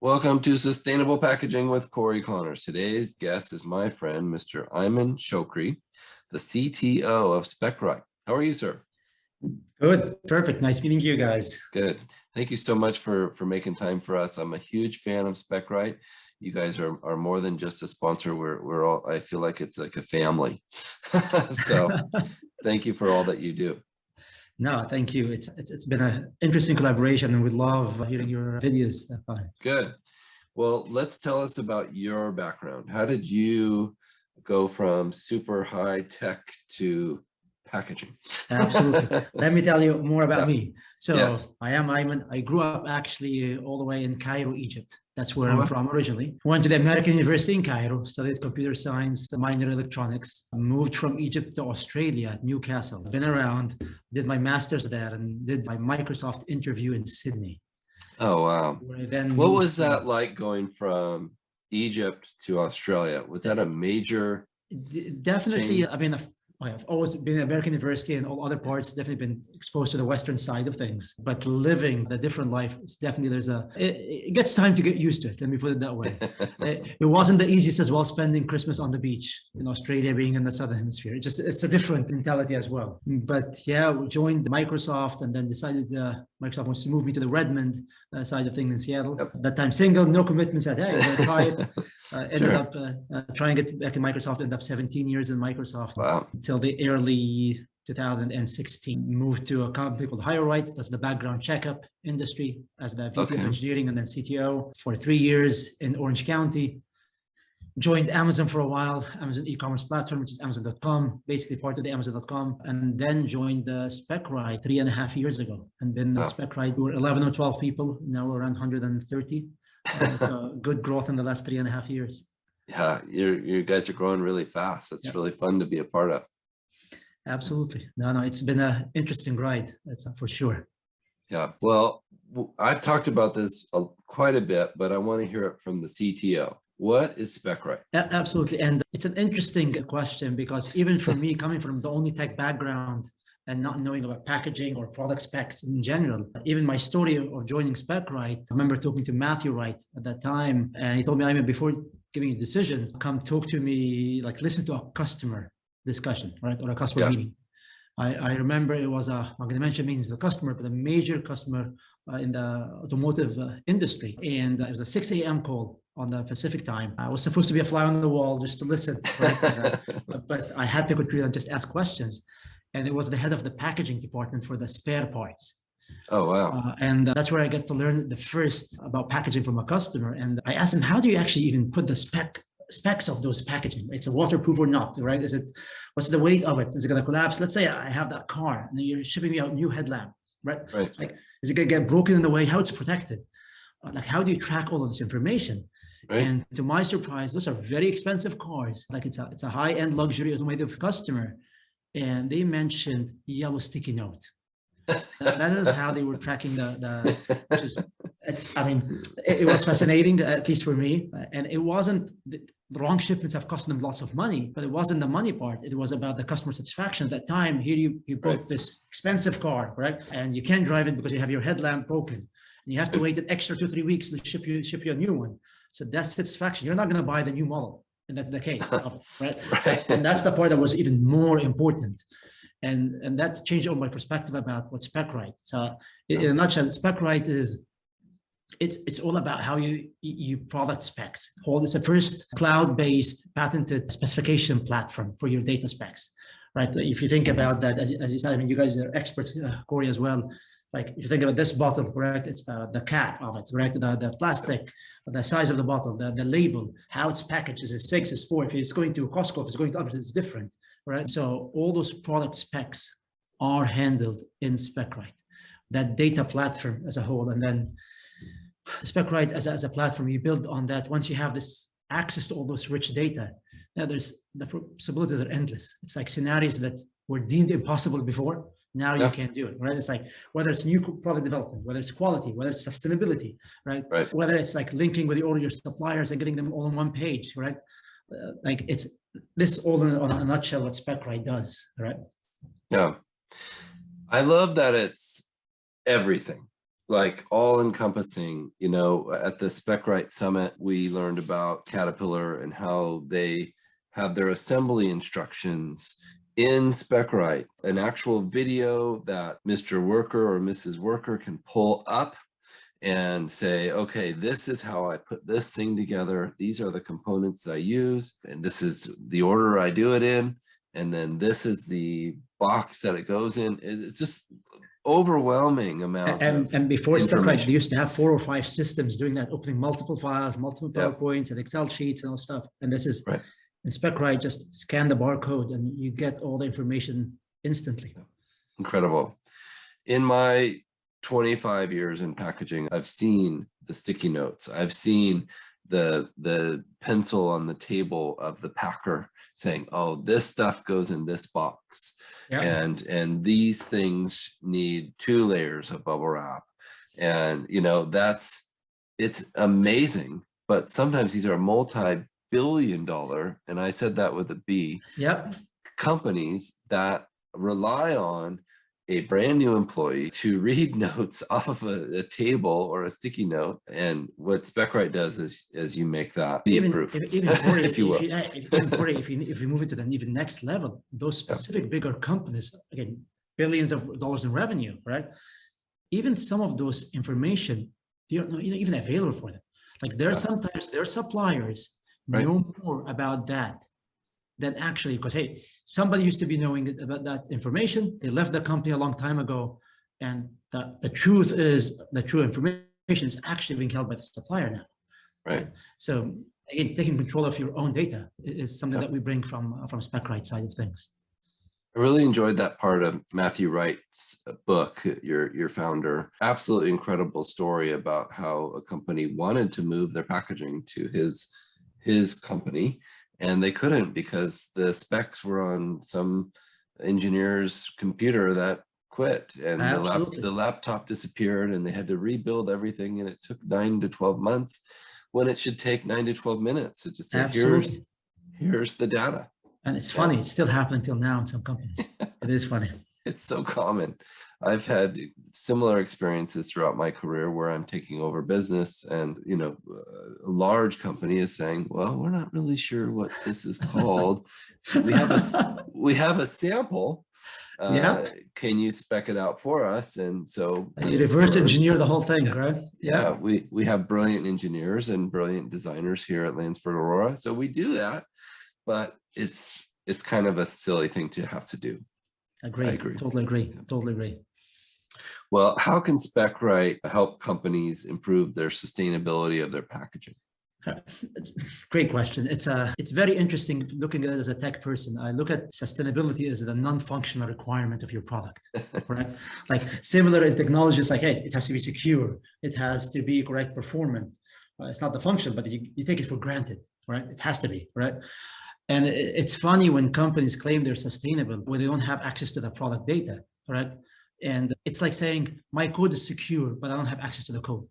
Welcome to Sustainable Packaging with Corey Connors. Today's guest is my friend, Mr. Ayman Shoukry, the CTO of Specright. How are you, sir? Good, perfect. Nice meeting you guys. Good. Thank you so much for making time for us. I'm a huge fan of Specright. You guys are more than just a sponsor. We're all, I feel like it's like a family. So thank you for all that you do. No, thank you. It's been an interesting collaboration, and we love hearing your videos. Good. Well, let's tell us about your background. How did you go from super high tech to packaging? Absolutely. Let me tell you more about me. So Yes. I am Ayman. I grew up actually all the way in Cairo, Egypt. That's where I'm from originally. Went to the American University in Cairo, studied computer science, minor electronics, moved from Egypt to Australia, Newcastle. Been around, did my master's there, and did my Microsoft interview in Sydney. Oh, wow. What was that like going from Egypt to Australia? Was that a major Definitely, change? I mean, I've always been in American University and all other parts, definitely been exposed to the Western side of things, but living the different life, it's definitely, it gets time to get used to it. Let me put it that way. It wasn't the easiest as well, spending Christmas on the beach in Australia, being in the Southern Hemisphere. It's a different mentality as well. But yeah, we joined Microsoft and then decided Microsoft wants to move me to the Redmond side of things in Seattle. Yep. That time single, no commitment, said, hey, I'm gonna try it. Ended Sure. up trying to get back in Microsoft, ended up 17 years in Microsoft. Wow. Until the early 2016. Moved to a company called HireRight. That's the background checkup industry as the VP of engineering and then CTO for 3 years in Orange County. Joined Amazon for a while, Amazon e-commerce platform, which is Amazon.com, basically part of the Amazon.com, and then joined Specright 3.5 years ago. And been at Specright, we were 11 or 12 people, now we're around 130. So good growth in the last 3.5 years. Yeah, you guys are growing really fast. It's really fun to be a part of. Absolutely. No, it's been an interesting ride. That's for sure. Yeah. Well, I've talked about this quite a bit, but I want to hear it from the CTO. What is Specright? Absolutely. And it's an interesting question because even for me, coming from the only tech background and not knowing about packaging or product specs in general, even my story of joining Specright, I remember talking to Matthew Wright at that time, and he told me, I mean, before giving a decision, come talk to me, like listen to a customer discussion, right? Or a customer meeting. I remember it was I'm going to mention means the customer, but a major customer in the automotive industry. And it was a 6 a.m. call on the Pacific time. I was supposed to be a fly on the wall just to listen, right? But I had to contribute and just ask questions. And it was the head of the packaging department for the spare parts. Oh, wow. And that's where I get to learn the first about packaging from a customer. And I asked him, how do you actually even put the specs of those packaging? It's a waterproof or not, right? What's the weight of it? Is it going to collapse? Let's say I have that car and you're shipping me out a new headlamp, right? It's like, is it going to get broken in the way? How it's protected? Like, how do you track all of this information? Right. And to my surprise, those are very expensive cars. Like it's a high-end luxury automotive customer. And they mentioned yellow sticky note. That is how they were tracking which is, I mean, it was fascinating, at least for me. And it wasn't, the wrong shipments have cost them lots of money, but it wasn't the money part. It was about the customer satisfaction. At that time, here you bought this expensive car, right? And you can't drive it because you have your headlamp broken. And you have to wait an extra 2-3 weeks to ship you a new one. So that's satisfaction. You're not going to buy the new model. And that's the case, right? So, and that's the part that was even more important. And that changed all my perspective about what Specright. So in a nutshell, Specright is, it's all about how you product specs. It's a first cloud-based patented specification platform for your data specs, right? If you think about that, as you said, I mean, you guys are experts, Corey, as well. Like if you think about this bottle, correct? It's the cap of it, correct? The plastic, the size of the bottle, the label, how it's packaged. Is it 6, is 4? If it's going to Costco, if it's going to others, it's different, right? So all those product specs are handled in Specright, that data platform as a whole. And then Specright as a platform, you build on that. Once you have this access to all those rich data, now the possibilities are endless. It's like scenarios that were deemed impossible before. Now you can do it, right? It's like whether it's new product development, whether it's quality, whether it's sustainability, right? Whether it's like linking with all your suppliers and getting them all on one page, right? Like it's this all in a nutshell what Specright does, right? Yeah, I love that it's everything. like all encompassing. You know, at the Specright Summit, we learned about Caterpillar and how they have their assembly instructions in Specright, an actual video that Mr. Worker or Mrs. Worker can pull up and say, okay, this is how I put this thing together. These are the components I use, and this is the order I do it in. And then this is the box that it goes in. It's just overwhelming amount of And before Specright, information. they used to have 4 or 5 systems doing that, opening multiple files, multiple Yeah. PowerPoints and Excel sheets and all stuff. And this is Right. in Specright, just scan the barcode and you get all the information instantly. Incredible. In my 25 years in packaging, I've seen the sticky notes. I've seen the pencil on the table of the packer saying, oh, this stuff goes in this box. Yeah. And these things need 2 layers of bubble wrap. And, you know, it's amazing, but sometimes these are multi-billion-dollar, and I said that with a B, Yep. companies that rely on a brand new employee to read notes off of a table or a sticky note. And what Specright does is you make that Even proof, Corey, if you will. if you move it to the even next level, those specific bigger companies, again, billions of dollars in revenue, right? Even some of those information, you're not even available for them. Like there are sometimes their suppliers know more about that than actually, because hey, somebody used to be knowing about that information. They left the company a long time ago, and the truth is, the true information is actually being held by the supplier now. Right. So again, taking control of your own data is something that we bring from Specright side of things. I really enjoyed that part of Matthew Wright's book, your founder. Absolutely incredible story about how a company wanted to move their packaging to his company, and they couldn't because the specs were on some engineer's computer that quit, and the laptop disappeared, and they had to rebuild everything, and it took 9 to 12 months when it should take 9 to 12 minutes. It just said, here's the data. And it's funny, it's still happening till now in some companies. It is funny. It's so common. I've had similar experiences throughout my career where I'm taking over business, and you know, a large company is saying, well, we're not really sure what this is called. We have a sample. Can you spec it out for us? And so you reverse engineer the whole thing, right? Yeah, we have brilliant engineers and brilliant designers here at Landsberg Aurora, so we do that, but it's kind of a silly thing to have to do. I agree. Totally agree. Totally agree. Well, how can Specright help companies improve their sustainability of their packaging? Great question. It's very interesting looking at it as a tech person. I look at sustainability as a non-functional requirement of your product, right? Like similar in technology, it's like, hey, it has to be secure. It has to be correct performant. It's not the function, but you take it for granted, right? It has to be, right? And it's funny when companies claim they're sustainable where they don't have access to the product data, right? And it's like saying, my code is secure, but I don't have access to the code.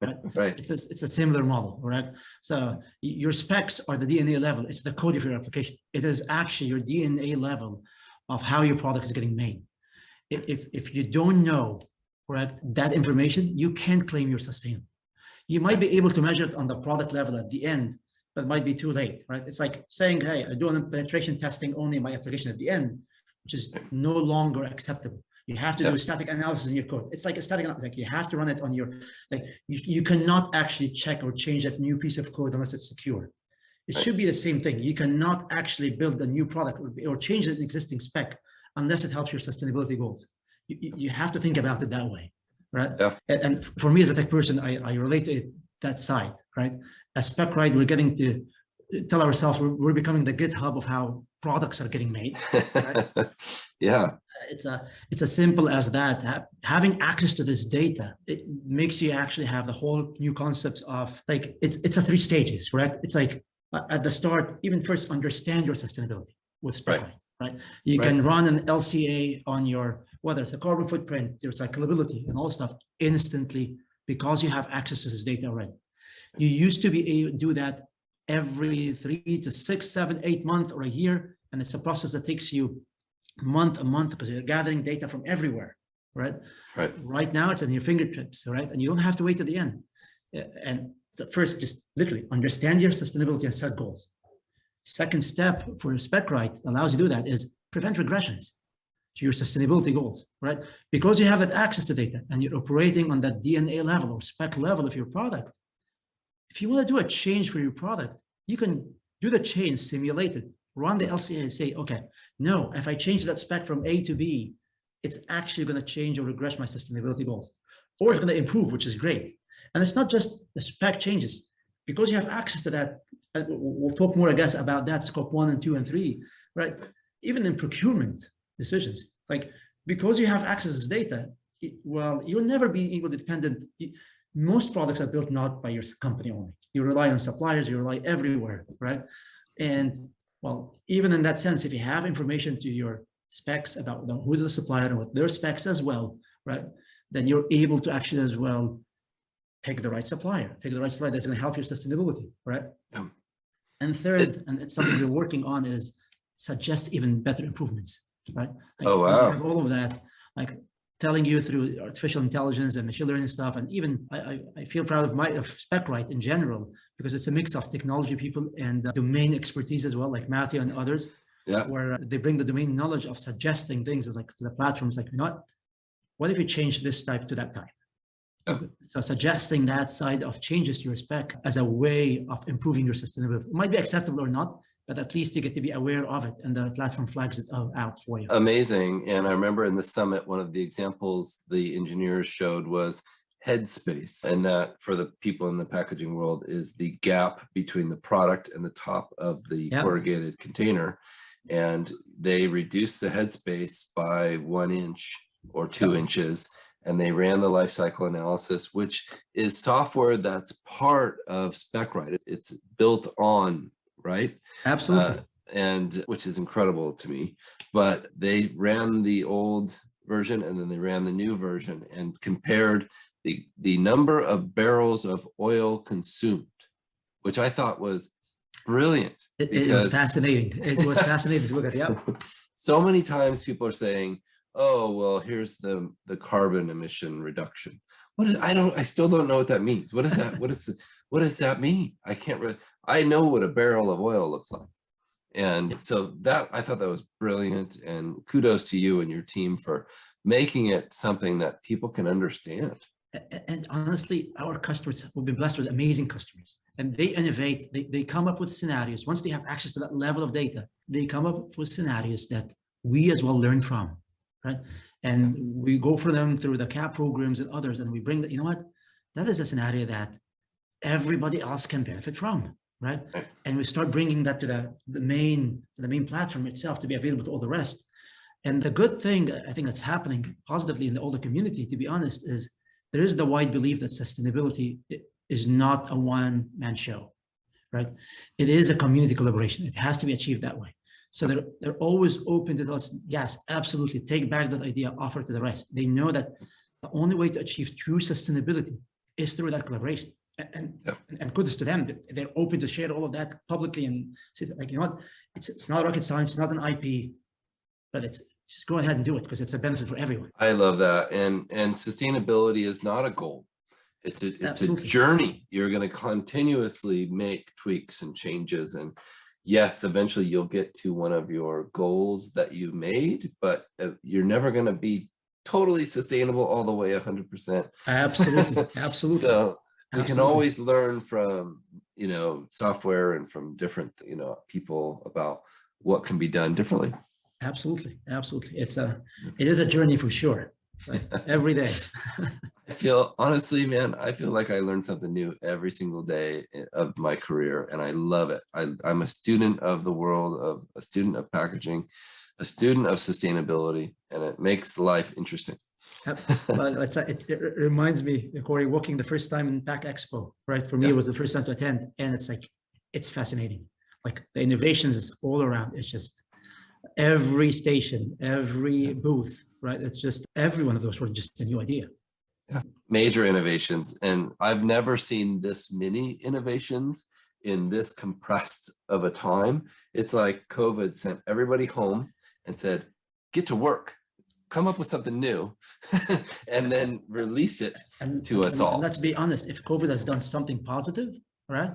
Right? Right. It's a similar model, right? So your specs are the DNA level. It's the code of your application. It is actually your DNA level of how your product is getting made. If you don't know, correct, that information, you can't claim you're sustainable. You might be able to measure it on the product level at the end, but it might be too late, right? It's like saying, hey, I'm doing penetration testing only in my application at the end, which is no longer acceptable. You have to do static analysis in your code. It's like a static analysis, like you have to run it on your, like you cannot actually check or change that new piece of code unless it's secure. It should be the same thing. You cannot actually build a new product or change an existing spec unless it helps your sustainability goals. You have to think about it that way, right? Yeah. And for me as a tech person, I relate to it that side, right? As Specright, we're getting to tell ourselves we're becoming the GitHub of how products are getting made. Right? Yeah. It's as simple as that. Having access to this data, it makes you actually have the whole new concepts of like, it's a 3 stages, correct? It's like at the start, even first understand your sustainability with Specright, right? You can run an LCA on your, whether it's a carbon footprint, your cyclability and all stuff instantly because you have access to this data already. You used to be able to do that every 3 to 6, 7, 8 months or a year. And it's a process that takes you a month because you're gathering data from everywhere, right? Right. Right now, it's on your fingertips, right? And you don't have to wait to the end. And first, just literally understand your sustainability and set goals. Second step for Specright allows you to do that is prevent regressions to your sustainability goals, right? Because you have that access to data and you're operating on that DNA level or spec level of your product. If you want to do a change for your product, you can do the change, simulate it, run the LCA and say, okay, no, if I change that spec from A to B, it's actually going to change or regress my sustainability goals, or it's going to improve, which is great. And it's not just the spec changes, because you have access to that. We'll talk more, I guess, about that, scope 1 and 2 and 3, right? Even in procurement decisions, like because you have access to this data, well, you'll never be able to dependent. Most products are built not by your company only. You rely on suppliers, you rely everywhere, right? And well, even in that sense, if you have information to your specs about who the supplier and what their specs as well, right? Then you're able to actually as well pick the right supplier that's going to help your sustainability, right? Yeah. And third, and it's something we're working on, is suggest even better improvements, right? Like, oh, wow. wow. You have all of that, like telling you through artificial intelligence and machine learning stuff. And even I feel proud of Specright in general, because it's a mix of technology people and domain expertise as well, like Matthew and others, where they bring the domain knowledge of suggesting things as like to the platforms, like, you know what if you change this type to that type? So suggesting that side of changes to your spec as a way of improving your sustainability. It might be acceptable or not, but at least you get to be aware of it and the platform flags it out for you. Amazing. And I remember in the summit, one of the examples the engineers showed was headspace. And that, for the people in the packaging world, is the gap between the product and the top of the corrugated container. And they reduced the headspace by 1 inch or 2 inches. And they ran the life cycle analysis, which is software that's part of Specright. It's built on, right? Absolutely. And which is incredible to me. But they ran the old version and then they ran the new version and compared the number of barrels of oil consumed, which I thought was brilliant. It was fascinating. It was fascinating to look at. Yeah. So many times people are saying, oh, well, here's the carbon emission reduction. What is, I still don't know what that means. What is that? What does that mean? I can't really, I know what a barrel of oil looks like. And so that, I thought that was brilliant, and kudos to you and your team for making it something that people can understand. And honestly, our customers, we've been blessed with amazing customers, and they innovate, they come up with scenarios. Once they have access to that level of data, they come up with scenarios that we as well learn from. Right? And we go for them through the CAP programs and others, and we bring that, you know what, that is a scenario that everybody else can benefit from, right? And we start bringing that to the main platform itself to be available to all the rest. And the good thing, I think, that's happening positively in the older community, to be honest, is there is the wide belief that sustainability is not a one-man show, right? It is a community collaboration. It has to be achieved that way. So they're always open to us. Yes, absolutely. Take back that idea, offer to the rest. They know that the only way to achieve true sustainability is through that collaboration. And kudos to them. They're open to share all of that publicly and say, like, you know what, it's not rocket science, it's not an IP, but it's just go ahead and do it because it's a benefit for everyone. I love that. And sustainability is not a goal. It's a journey. You're going to continuously make tweaks and changes, and yes, eventually you'll get to one of your goals that you made, but you're never going to be totally sustainable all the way 100%. Absolutely. Absolutely. So we can always learn from, software and from different, people about what can be done differently. Absolutely. Absolutely. It is a journey for sure. Like every day. I feel, honestly, man, I feel like I learn something new every single day of my career, and I love it. I'm a student of the world, a student of packaging, a student of sustainability, and it makes life interesting. Well, it reminds me, Corey, walking the first time in Pack Expo, right? For me, it was the first time to attend, and it's fascinating. Like the innovations is all around. It's just every station, every booth, right? It's just every one of those were just a new idea. Yeah, major innovations. And I've never seen this many innovations in this compressed of a time. It's like COVID sent everybody home and said, get to work. come up with something new and then release it to us all. And let's be honest, if COVID has done something positive, right?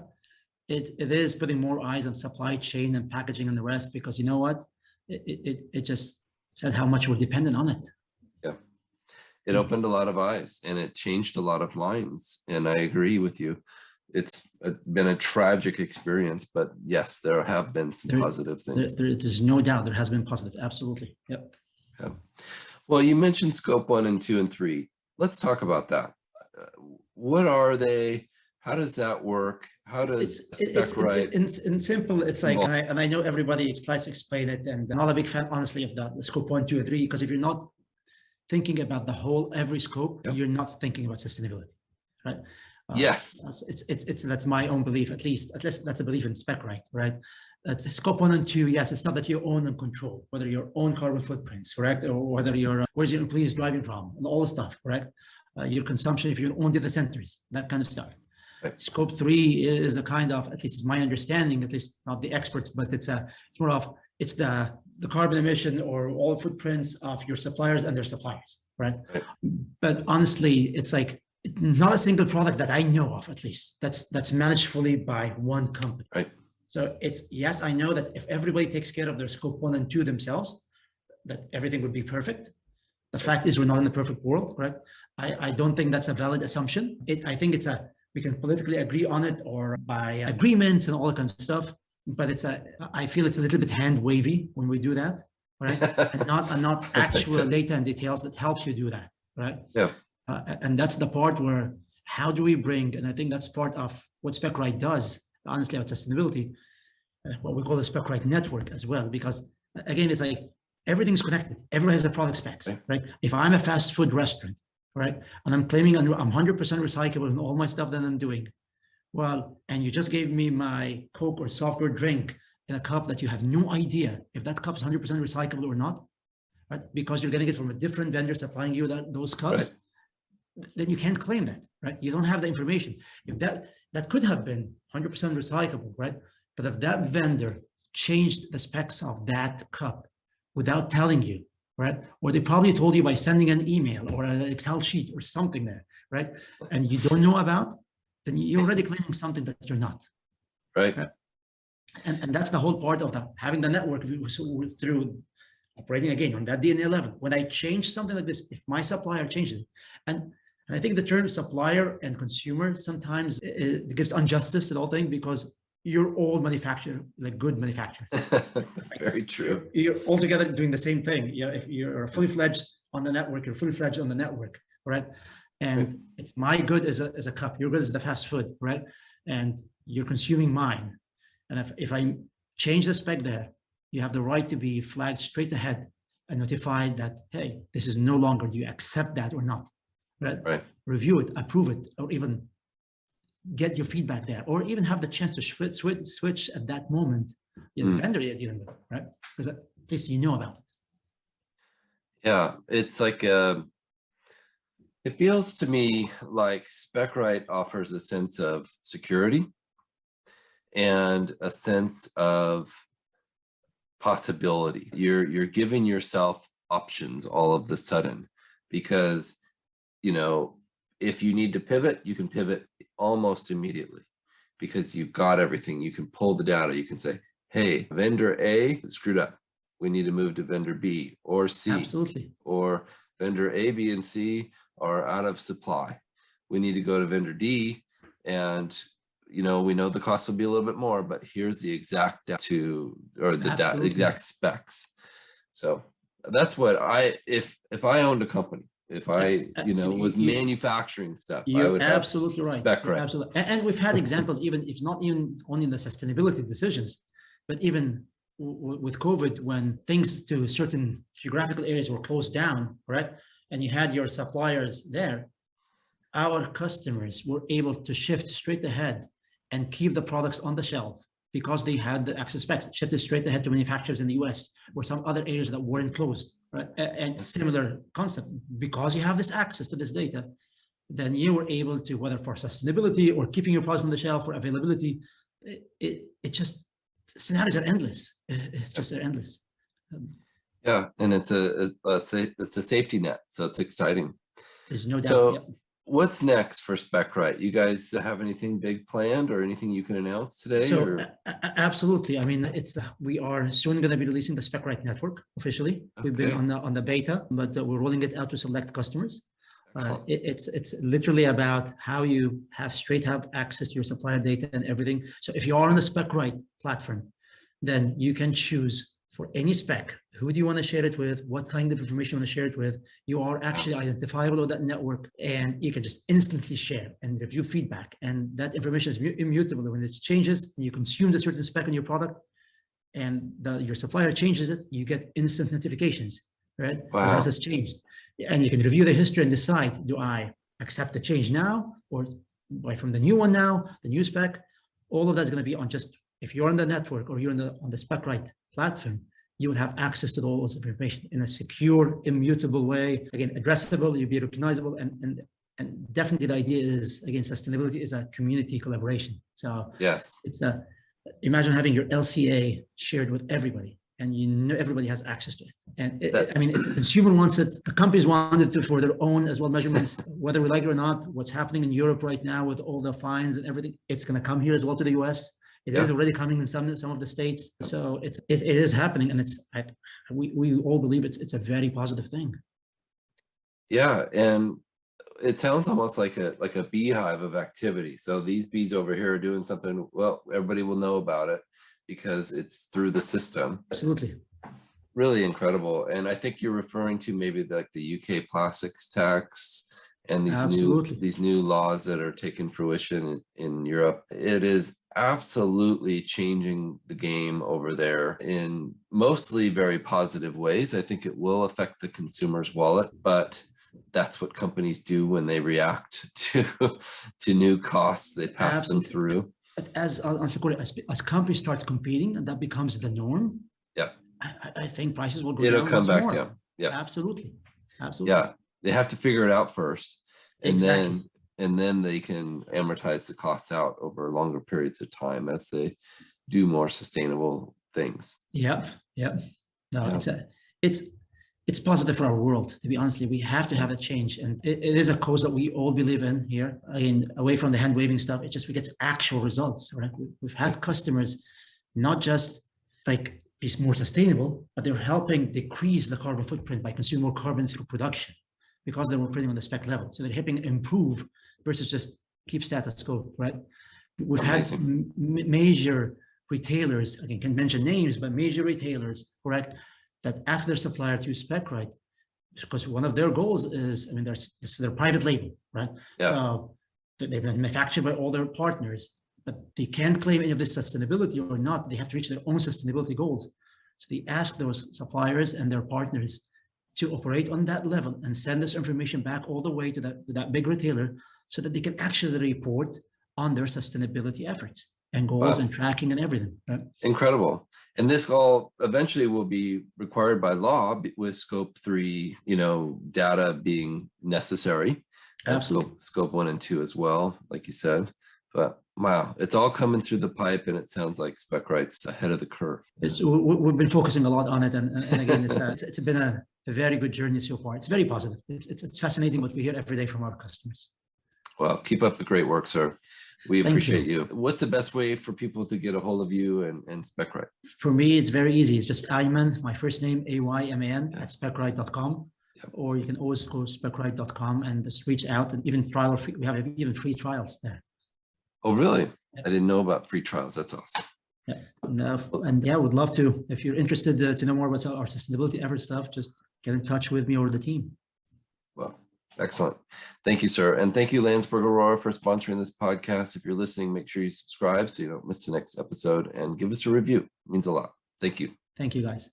It is putting more eyes on supply chain and packaging and the rest, because you know what? It just said how much we're dependent on it. Yeah. It opened a lot of eyes and it changed a lot of minds. And I agree with you. It's been a tragic experience, but yes, there have been some positive things. There's no doubt there has been positive. Absolutely. Yep. Yeah. Well, you mentioned scope 1 and 2 and 3. Let's talk about that. What are they? How does that work? How does Specright? In simple, it's like, and I know everybody tries to explain it, and I'm not a big fan, honestly, of that, the scope 1, 2, and 3, because if you're not thinking about the whole, every scope, you're not thinking about sustainability, right? Yes. That's my own belief, at least that's a belief in Specright, right? It's scope 1 and 2. Yes, it's not that you own and control, whether your own carbon footprints, correct? Or whether you're, where's your employees driving from, and all the stuff, correct? Your consumption, if you own data centers, that kind of stuff. Right. Scope 3 is a kind of, at least it's my understanding, at least not the experts, but it's more of, it's the carbon emission or all footprints of your suppliers and their suppliers, right? But honestly, it's like, not a single product that I know of, at least, that's managed fully by one company. Right. So it's, yes, I know that if everybody takes care of their scope 1 and 2 themselves, that everything would be perfect. The fact is, we're not in the perfect world, correct? I don't think that's a valid assumption. I think it's we can politically agree on it or by agreements and all that kind of stuff, but I feel it's a little bit hand wavy when we do that, right? and not actual data and details that helps you do that, right? Yeah. And that's the part where, how do we bring, and I think that's part of what Specright does, honestly, about sustainability, what we call the Specright network as well, because again, it's like everything's connected. Everyone has a product specs, right? If I'm a fast food restaurant, right, and I'm claiming I'm 100% recyclable in all my stuff that I'm doing, well, and you just gave me my Coke or software drink in a cup that you have no idea if that cup is 100% recyclable or not, right? Because you're getting it from a different vendor supplying you those cups. Right. Then you can't claim that, right? You don't have the information. If that could have been 100% recyclable, right? But if that vendor changed the specs of that cup without telling you, right? Or they probably told you by sending an email or an Excel sheet or something there, right? And you don't know about, then you're already claiming something that you're not. Right. And that's the whole part of having the network through operating again on that DNA level. When I change something like this, if my supplier changes it, and I think the term supplier and consumer sometimes it gives injustice to the whole thing, because you're all manufacturer, like good manufacturers. Very true. You're all together doing the same thing. You know, if you're fully fledged on the network, you're fully fledged on the network, right? And it's my good as a cup, your good is the fast food, right? And you're consuming mine. And if I change the spec there, you have the right to be flagged straight ahead and notified that, hey, this is no longer, do you accept that or not? Right? Review it, approve it, or even get your feedback there, or even have the chance to switch at that moment, the vendor you're dealing with, right? Because at least you know about it. Yeah, it's like, it feels to me like Specright offers a sense of security and a sense of possibility. You're giving yourself options all of the sudden, because, you know, if you need to pivot, you can pivot almost immediately because you've got everything. You can pull the data. You can say, hey, vendor A screwed up. We need to move to vendor B or C. Absolutely. Or vendor A, B, and C are out of supply. We need to go to vendor D, and you know, we know the cost will be a little bit more, but here's the exact exact specs. So that's what if I owned a company, if I, you know, was manufacturing stuff, I would have absolutely right. Specright. Absolutely. And we've had examples, even if not even only in the sustainability decisions, but even with COVID, when things to certain geographical areas were closed down, right? And you had your suppliers there, our customers were able to shift straight ahead and keep the products on the shelf because they had the access specs, shifted straight ahead to manufacturers in the US or some other areas that weren't closed. Right? And similar concept, because you have this access to this data, then you were able to, whether for sustainability or keeping your products on the shelf for availability, it just, scenarios are endless. It's just endless. Yeah, and it's it's a safety net, so it's exciting. There's no doubt. So Yep. what's next for Specright? You guys have anything big planned or anything you can announce today? So Or absolutely. I mean, it's we are soon going to be releasing the Specright network officially. We've been okay, on the beta, but we're rolling it out to select customers. excellent. It's literally about how you have straight up access to your supplier data and everything. So if you are on the Specright platform, then you can choose for any spec, who do you want to share it with, what kind of information you want to share it with. You are actually identifiable on that network, and you can just instantly share and review feedback. And that information is immutable. When it changes, you consume the certain spec in your product, and your supplier changes it, you get instant notifications, right? Wow. This has changed. And you can review the history and decide, do I accept the change now, or buy from the new one now, the new spec? All of that's going to be on just, if you're on the network or you're on the Specright platform, you will have access to all those information in a secure, immutable way. Again, addressable, you'll be recognizable, and definitely the idea is, again, sustainability is a community collaboration. So Yes. it's a, imagine having your LCA shared with everybody, and you know everybody has access to it. And I mean, if the consumer wants it, the companies want it for their own as well measurements, whether we like it or not. What's happening in Europe right now with all the fines and everything, it's going to come here as well to the US. It is already coming in some of the states. So it is happening, and we all believe it's a very positive thing. Yeah, and it sounds almost like a beehive of activity. So these bees over here are doing something, well, everybody will know about it because it's through the system. Absolutely. Really incredible. And I think you're referring to maybe like the UK plastics tax and these new laws that are taking fruition in Europe. It is absolutely changing the game over there in mostly very positive ways. I think it will affect the consumer's wallet, but that's what companies do when they react to new costs. They pass them through. But as companies start competing and that becomes the norm, yeah, I think prices will go down. It'll come back more. Down. Yeah, absolutely. Yeah, they have to figure it out first, and exactly. then they can amortize the costs out over longer periods of time as they do more sustainable things. Yep. No, it's positive for our world, to be honest. We have to have a change, and it is a cause that we all believe in here. I mean, away from the hand waving stuff, we get actual results, right? We've had customers not just like be more sustainable, but they're helping decrease the carbon footprint by consuming more carbon through production because they were printing on the spec level. So they're helping improve versus just keep status quo, right? We've had major retailers, I can't mention names, but major retailers, correct, that ask their supplier to use Specright because one of their goals is, I mean, it's their private label, right? So they've been manufactured by all their partners, but they can't claim any of this sustainability or not. They have to reach their own sustainability goals. So they ask those suppliers and their partners to operate on that level and send this information back all the way to that big retailer so that they can actually report on their sustainability efforts and goals and tracking and everything. Right? Incredible. And this all eventually will be required by law with scope 3, data being necessary. Absolutely. Scope 1 and 2 as well, like you said. But wow, it's all coming through the pipe, and it sounds like Specright's ahead of the curve. We've been focusing a lot on it, and again, it's been a very good journey so far. It's very positive. It's fascinating what we hear every day from our customers. Well, keep up the great work, sir. We appreciate you. What's the best way for people to get a hold of you and Specright? For me, it's very easy. It's just Ayman, my first name, Ayman, at specright.com. Or you can always go specright.com and just reach out, and even we have even free trials there. Oh, really? I didn't know about free trials. That's awesome. Would love to. If you're interested to know more about our sustainability effort stuff, just get in touch with me or the team. Well, excellent. Thank you, sir. And thank you, Landsberg Aurora, for sponsoring this podcast. If you're listening, make sure you subscribe so you don't miss the next episode and give us a review. It means a lot. Thank you. Thank you, guys.